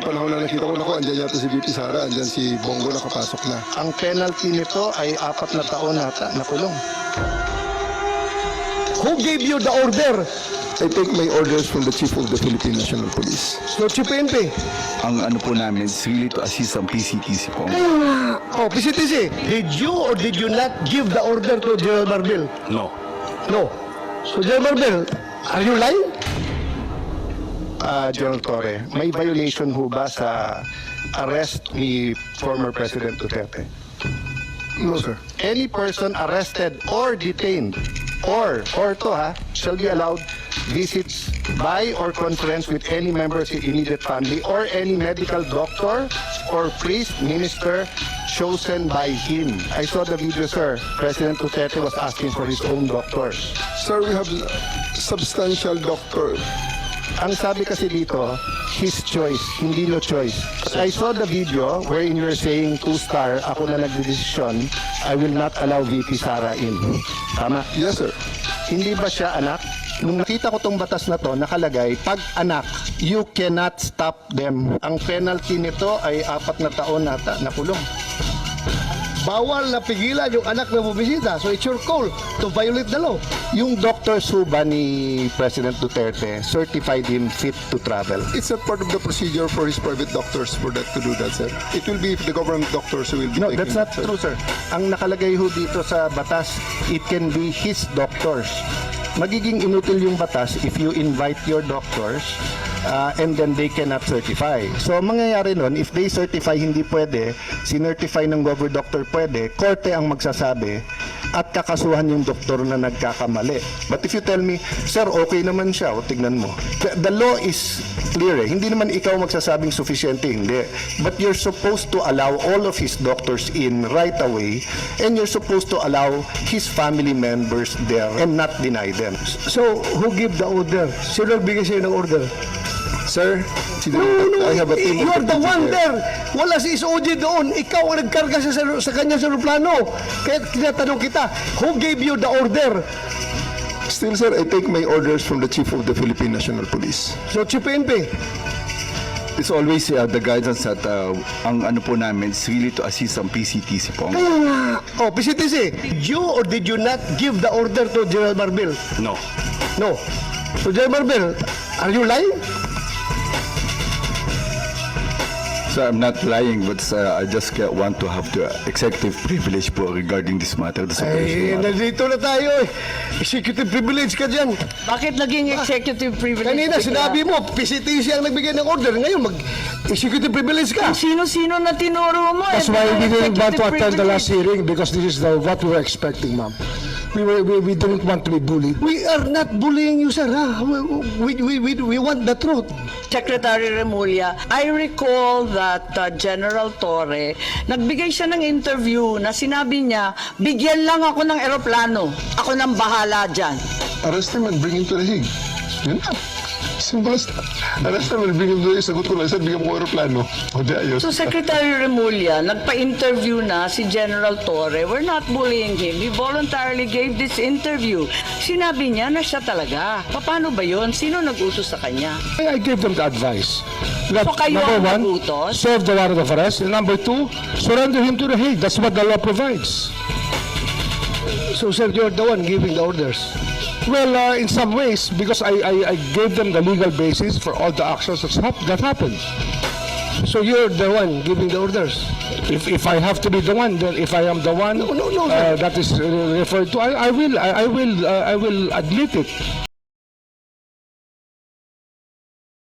panahon na nakita ko, naku, andyan yata si VP Sara, andyan si Bongo nakapasok na. Ang penalty nito ay 4 na taon nata na kulong. Who gave you the order? I take my orders from the Chief of the Philippine National Police. So, Chief PNP. Ang ano po namin is really to assist ang PCTC po. Oh, PCTC, did you or did you not give the order to General Marbil? No. No. So, General Marbil, are you lying? General Torre, may violation ho ba sa arrest ni former President Duterte? No, sir. Any person arrested or detained or to shall be allowed visits by or conference with any member of his immediate family or any medical doctor or priest, minister chosen by him. I saw the video, sir. President Duterte was asking for his own doctors. Sir, we have substantial doctor. Ang sabi kasi dito, his choice, hindi no choice. I saw the video wherein you're saying 2-star, ako na nagdedesisyon, I will not allow VP Sara in. Tama? Yes, sir. Hindi ba siya anak? Nung nakita ko tong batas na to, nakalagay, pag anak, you cannot stop them. Ang penalty nito ay 4 na taon nata na kulong. Bawal na pigilan yung anak na bubisita. So, it's your call to violate the law. Yung Dr. Suba ni President Duterte certified him fit to travel. It's not part of the procedure for his private doctors for that to do that, sir. It will be the government doctors who will be No, taking that's not it, sir. true, sir. Ang nakalagay ho dito sa batas, it can be his doctors. Magiging inutil yung batas if you invite your doctors and then they cannot certify. So, ang mangyayari nun, if they certify hindi pwede, sinertify ng government doctor pwede, korte ang magsasabi at kakasuhan yung doktor na nagkakamali. But if you tell me, sir, okay naman siya, o tignan mo. The law is clear eh. Hindi naman ikaw magsasabing sufficiente, hindi. But you're supposed to allow all of his doctors in right away and you're supposed to allow his family members there and not deny them. So, who gave the order? Sino nagbigay sa'yo ng order? Sir, I have a team You of are the PCTC one here. there. Wala si SOG doon. Ikaw ang nagkarga sa kanya sa aeroplano. Kaya tinatanong kita, who gave you the order? Still, sir, I take my orders from the Chief of the Philippine National Police. So, Chief PNP. It's always the guidance that ang ano po namin is really to assist ang PCTC po. Kaya nga. Oh, PCTC, did you or did you not give the order to General Marbil? No. No. So, General Marbil, are you lying? So I'm not lying, but I just want to have the executive privilege po regarding this matter. This Ay, operation matter. nandito na tayo eh. Executive privilege ka dyan. Bakit naging executive privilege? Kanina, bigla? sinabi mo, PCTC ang nagbigay ng order. Ngayon, mag-executive privilege ka. Sino-sino na tinuro mo? That's why we didn't want to attend the last hearing because this is what we were expecting, ma'am. We didn't want to be bullied. We are not bullying you, sir. Ha? We want the truth. Secretary Remulla, I recall that General Torre, nagbigay siya ng interview na sinabi niya, bigyan lang ako ng eroplano. Ako nang bahala dyan. Arrest him and bring him to the Hague. Yun na. Simple as that. Arrest him and bring him to the Hague. Sagot ko lang, sir, bigyan mo ko aeroplano. O di ayos. So Secretary Remulla, nagpa-interview na si General Torre. We're not bullying him. He voluntarily gave this interview. Sinabi niya na siya talaga. Paano ba yun? Sino nag-utos sa kanya? I gave them the advice. That, So kayo number ang one, nagutos? serve the warrant of arrest. And number two, surrender him to the Hague. That's what the law provides. So, sir, you're the one giving the orders. Well, in some ways, because I gave them the legal basis for all the actions that happened. So, you're the one giving the orders. If I have to be the one, then if I am the one No, sir. that is referred to, I will admit it.